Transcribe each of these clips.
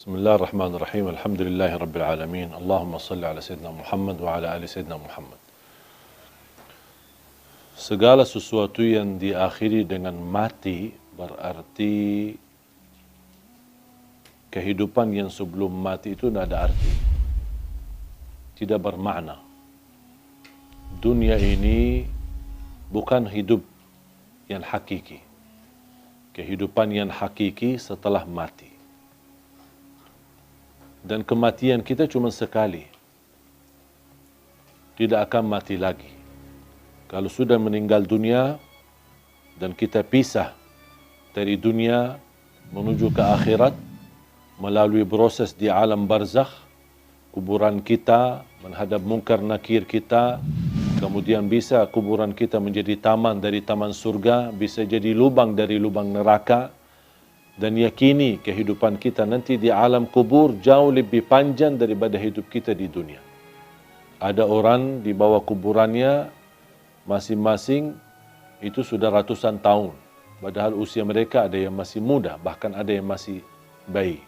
Bismillahirrahmanirrahim. Alhamdulillahi Rabbil Alamin. Allahumma salli ala Sayyidina Muhammad wa ala ali Sayyidina Muhammad. Segala sesuatu yang diakhiri dengan mati berarti kehidupan yang sebelum mati itu tidak ada arti. Tidak bermakna. Dunia ini bukan hidup yang hakiki. Kehidupan yang hakiki setelah mati. Dan kematian kita cuma sekali. Tidak akan mati lagi. Kalau sudah meninggal dunia dan kita pisah dari dunia menuju ke akhirat melalui proses di alam barzakh, kuburan kita menghadap mungkar nakir kita, kemudian bisa kuburan kita menjadi taman dari taman surga, bisa jadi lubang dari lubang neraka. Dan yakini kehidupan kita nanti di alam kubur jauh lebih panjang daripada hidup kita di dunia. Ada orang di bawah kuburannya masing-masing itu sudah ratusan tahun. Padahal usia mereka ada yang masih muda, bahkan ada yang masih bayi.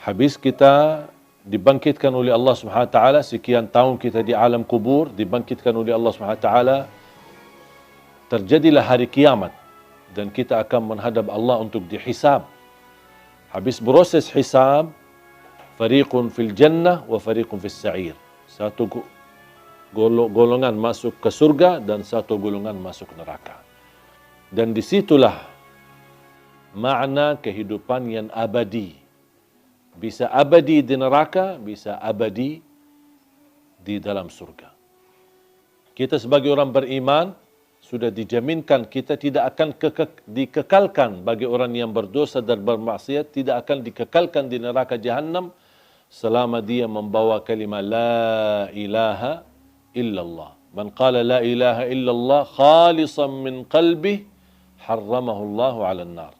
Habis kita dibangkitkan oleh Allah Subhanahu wa taala, sekian tahun kita di alam kubur, dibangkitkan oleh Allah Subhanahu wa taala, terjadilah hari kiamat. Dan kita akan menghadap Allah untuk dihisab. Habis proses hisab, fariqun fil jannah wa fariqun fis sa'ir. Satu golongan masuk ke surga dan satu golongan masuk neraka. Dan disitulah makna kehidupan yang abadi. Bisa abadi di neraka, bisa abadi di dalam surga. Kita sebagai orang beriman sudah dijaminkan kita tidak akan dikekalkan bagi orang yang berdosa dan bermaksiat, tidak akan dikekalkan di neraka jahanam selama dia membawa kalimat la ilaha illallah. Man qala la ilaha illallah khalisan min qalbih harramahu Allah 'ala an-nar.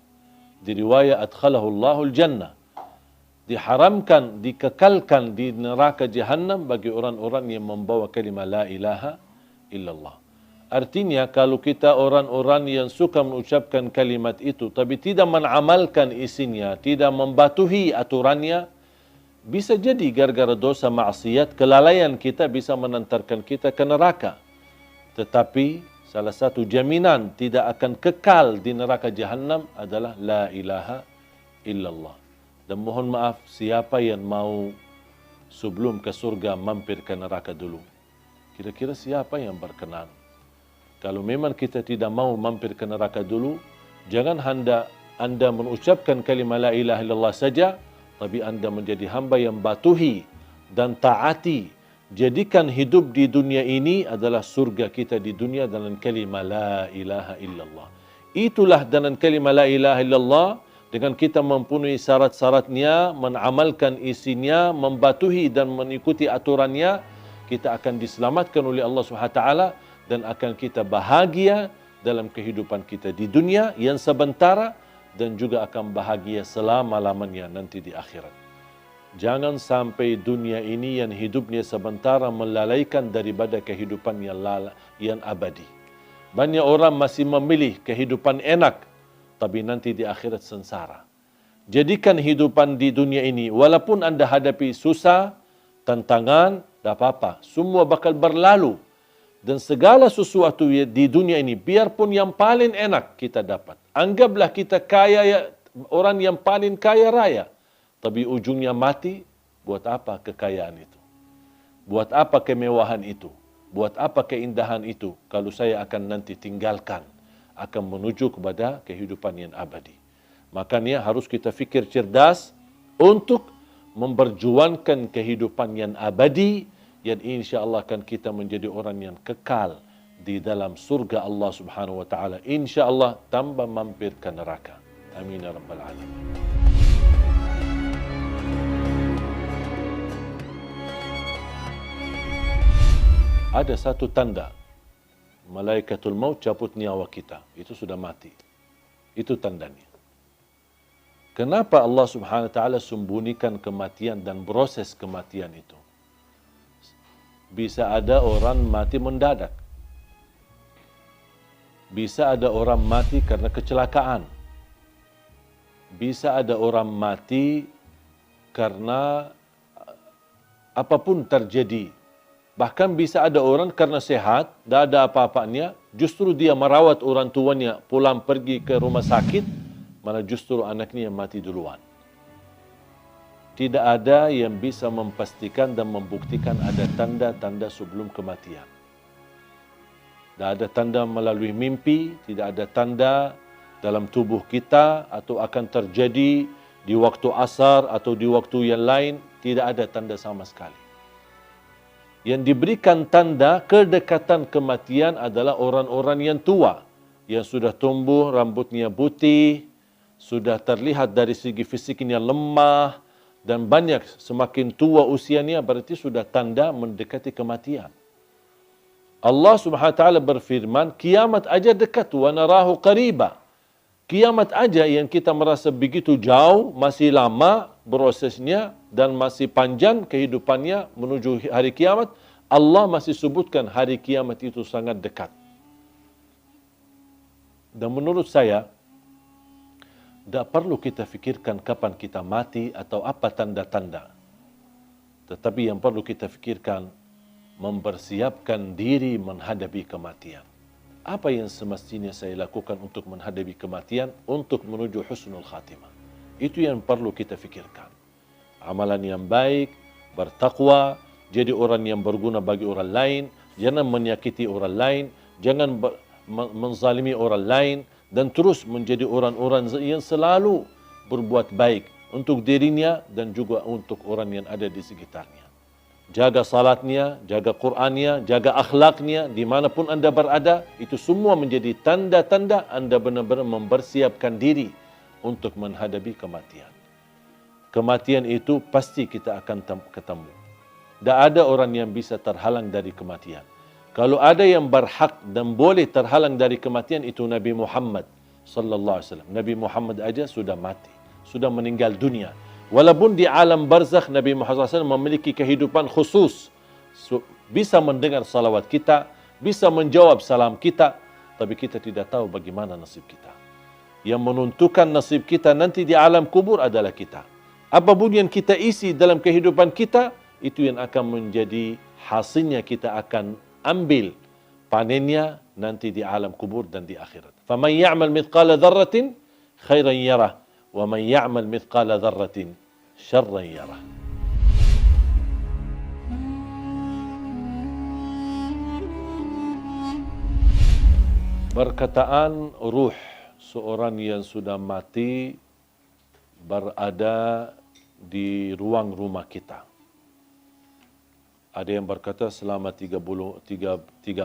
Di riwayat adkhalahu Allahul jannah. Diharamkan, dikekalkan di neraka jahanam bagi orang-orang yang membawa kalimat la ilaha illallah. Artinya kalau kita orang-orang yang suka mengucapkan kalimat itu tapi tidak mengamalkan isinya, tidak membatuhi aturannya, bisa jadi gara-gara dosa maksiat, kelalaian kita bisa menantarkan kita ke neraka. Tetapi salah satu jaminan tidak akan kekal di neraka jahanam adalah la ilaha illallah. Dan mohon maaf, siapa yang mau sebelum ke surga mampir ke neraka dulu? Kira-kira siapa yang berkenan? Kalau memang kita tidak mau mampir ke neraka dulu, jangan anda mengucapkan kalimat la ilaha illallah saja, tapi anda menjadi hamba yang batuhi dan taati. Jadikan hidup di dunia ini adalah surga kita di dunia dengan kalimat la ilaha illallah. Itulah dengan kalimat la ilaha illallah, dengan kita mempunyai syarat-syaratnya, mengamalkan isinya, membatuhi dan mengikuti aturannya, kita akan diselamatkan oleh Allah Subhanahu wa taala dan akan kita bahagia dalam kehidupan kita di dunia yang sementara dan juga akan bahagia selama-lamanya nanti di akhirat. Jangan sampai dunia ini yang hidupnya sementara melalaikan daripada kehidupan yang abadi. Banyak orang masih memilih kehidupan enak, tapi nanti di akhirat sengsara. Jadikan hidupan di dunia ini, walaupun anda hadapi susah, tantangan, tak apa-apa. Semua bakal berlalu. Dan segala sesuatu di dunia ini, biarpun yang paling enak kita dapat. Anggaplah kita kaya, orang yang paling kaya raya. Tapi ujungnya mati, buat apa kekayaan itu? Buat apa kemewahan itu? Buat apa keindahan itu? Kalau saya akan nanti tinggalkan, akan menuju kepada kehidupan yang abadi. Makanya harus kita fikir cerdas untuk memperjuangkan kehidupan yang abadi, yang insya-Allah akan kita menjadi orang yang kekal di dalam surga Allah Subhanahu wa taala. Insya-Allah tanpa mampir ke neraka. Amin ya rabbal alamin. Ada satu tanda malaikatul maut cabut nyawa kita, itu sudah mati. Itu tandanya. Kenapa Allah Subhanahu wa taala sembunyikan kematian dan proses kematian itu? Bisa ada orang mati mendadak. Bisa ada orang mati karena kecelakaan. Bisa ada orang mati karena apapun terjadi. Bahkan bisa ada orang karena sehat, tak ada apa-apanya, justru dia merawat orang tuanya, pulang pergi ke rumah sakit, malah justru anaknya yang mati duluan. Tidak ada yang bisa memastikan dan membuktikan ada tanda-tanda sebelum kematian. Tidak ada tanda melalui mimpi, tidak ada tanda dalam tubuh kita atau akan terjadi di waktu asar atau di waktu yang lain, tidak ada tanda sama sekali. Yang diberikan tanda kedekatan kematian adalah orang-orang yang tua, yang sudah tumbuh, rambutnya putih, sudah terlihat dari segi fisiknya lemah, dan banyak semakin tua usianya berarti sudah tanda mendekati kematian. Allah Subhanahu wa taala berfirman, kiamat aja dekat, wa narahu qariba. Kiamat aja yang kita merasa begitu jauh, masih lama prosesnya dan masih panjang kehidupannya menuju hari kiamat, Allah masih sebutkan hari kiamat itu sangat dekat. Dan menurut saya, tidak perlu kita fikirkan kapan kita mati atau apa tanda-tanda. Tetapi yang perlu kita fikirkan, mempersiapkan diri menghadapi kematian. Apa yang semestinya saya lakukan untuk menghadapi kematian, untuk menuju husnul khatimah. Itu yang perlu kita fikirkan. Amalan yang baik, bertakwa, jadi orang yang berguna bagi orang lain, jangan menyakiti orang lain, jangan menzalimi orang lain, dan terus menjadi orang-orang yang selalu berbuat baik untuk dirinya dan juga untuk orang yang ada di sekitarnya. Jaga salatnya, jaga Qur'annya, jaga akhlaknya, dimanapun anda berada, itu semua menjadi tanda-tanda anda benar-benar mempersiapkan diri untuk menghadapi kematian. Kematian itu pasti kita akan ketemu. Tak ada orang yang bisa terhalang dari kematian. Kalau ada yang berhak dan boleh terhalang dari kematian, itu Nabi Muhammad sallallahu alaihi wasallam. Nabi Muhammad aja sudah mati, sudah meninggal dunia. Walaupun di alam barzakh Nabi Muhammad SAW memiliki kehidupan khusus, bisa mendengar salawat kita, bisa menjawab salam kita, tapi kita tidak tahu bagaimana nasib kita. Yang menentukan nasib kita nanti di alam kubur adalah kita. Apapun yang kita isi dalam kehidupan kita, itu yang akan menjadi hasilnya, kita akan ambil panennya nanti di alam kubur dan di akhirat. فَمَنْ يَعْمَلْ مِثْقَالَ ذَرَّةٍ خَيْرًا يَرَهُ وَمَنْ يَعْمَلْ مِثْقَالَ ذَرَّةٍ شَرًّا يَرَهُ. Perkataan ruh seorang yang sudah mati berada di ruang rumah kita. Ada yang berkata selama 3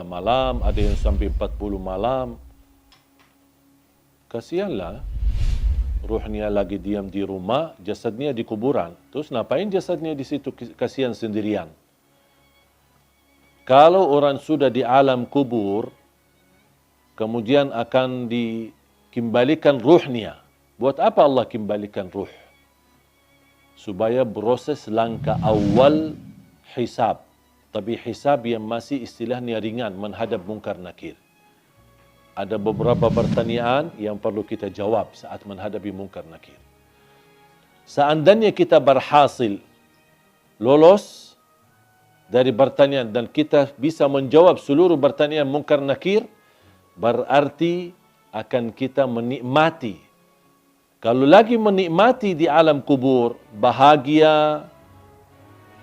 malam, ada yang sampai 40 malam. Kasihanlah, ruhnya lagi diam di rumah, jasadnya di kuburan. Terus ngapain jasadnya di situ, kasihan sendirian? Kalau orang sudah di alam kubur, kemudian akan dikembalikan ruhnya. Buat apa Allah kembalikan ruh? Supaya proses langkah awal hisab. Tapi hisab yang masih istilahnya ringan, menghadap mungkar nakir. Ada beberapa pertanyaan yang perlu kita jawab saat menghadapi mungkar nakir. Seandainya kita berhasil lolos dari pertanyaan dan kita bisa menjawab seluruh pertanyaan mungkar nakir, berarti akan kita menikmati. Kalau lagi menikmati di alam kubur, bahagia,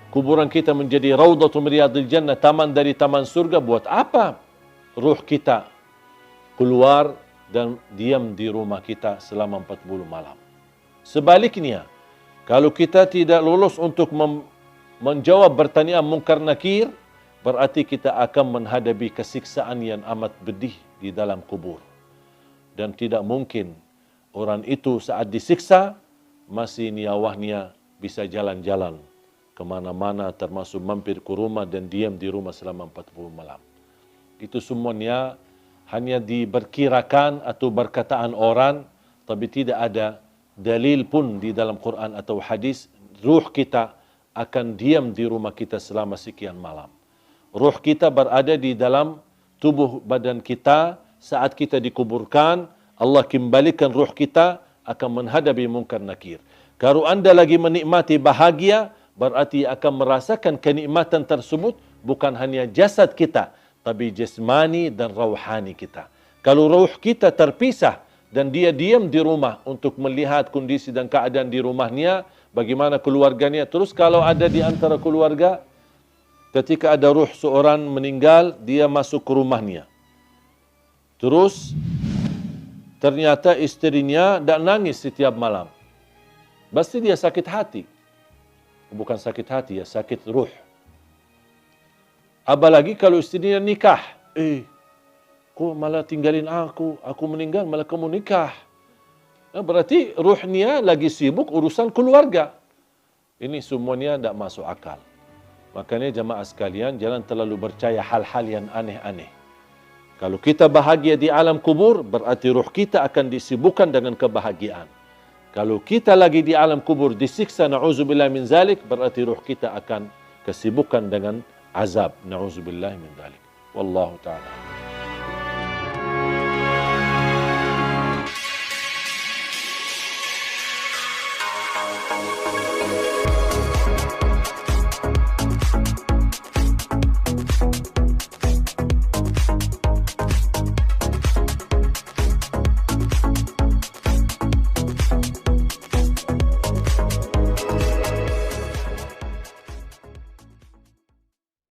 kuburan kita menjadi raudhatun min riyadil jannah, taman dari taman surga, buat apa ruh kita keluar dan diam di rumah kita selama 40 malam? Sebaliknya, kalau kita tidak lolos untuk menjawab pertanyaan mungkar nakir, berarti kita akan menghadapi kesiksaan yang amat pedih di dalam kubur. Dan tidak mungkin orang itu saat disiksa masih nyawanya bisa jalan-jalan kemana-mana, termasuk mampir ke rumah dan diam di rumah selama 40 malam. Itu semuanya hanya diperkirakan atau berkataan orang, tapi tidak ada dalil pun di dalam Quran atau hadis ruh kita akan diam di rumah kita selama sekian malam. Ruh kita berada di dalam tubuh badan kita saat kita dikuburkan. Allah kembalikan ruh kita akan menghadapi mungkar nakir. Kalau Anda lagi menikmati bahagia, berarti akan merasakan kenikmatan tersebut bukan hanya jasad kita, tapi jasmani dan rauhani kita. Kalau ruh kita terpisah dan dia diam di rumah untuk melihat kondisi dan keadaan di rumahnya, bagaimana keluarganya. Terus kalau ada di antara keluarga, ketika ada ruh seorang meninggal, dia masuk ke rumahnya. Terus ternyata istrinya tak nangis setiap malam. Pasti dia sakit hati. Bukan sakit hati, ya sakit ruh. Apalagi kalau istrinya nikah. Kok malah tinggalin aku? Aku meninggal malah kamu nikah. Berarti ruhnya lagi sibuk urusan keluarga. Ini semuanya tidak masuk akal. Makanya jamaah sekalian, jangan terlalu percaya hal-hal yang aneh-aneh. Kalau kita bahagia di alam kubur, berarti ruh kita akan disibukkan dengan kebahagiaan. Kalau kita lagi di alam kubur disiksa, na'udzubillah min zalik, berarti ruh kita akan kesibukan dengan azab. Na'udzubillah min zalik. Wallahu ta'ala.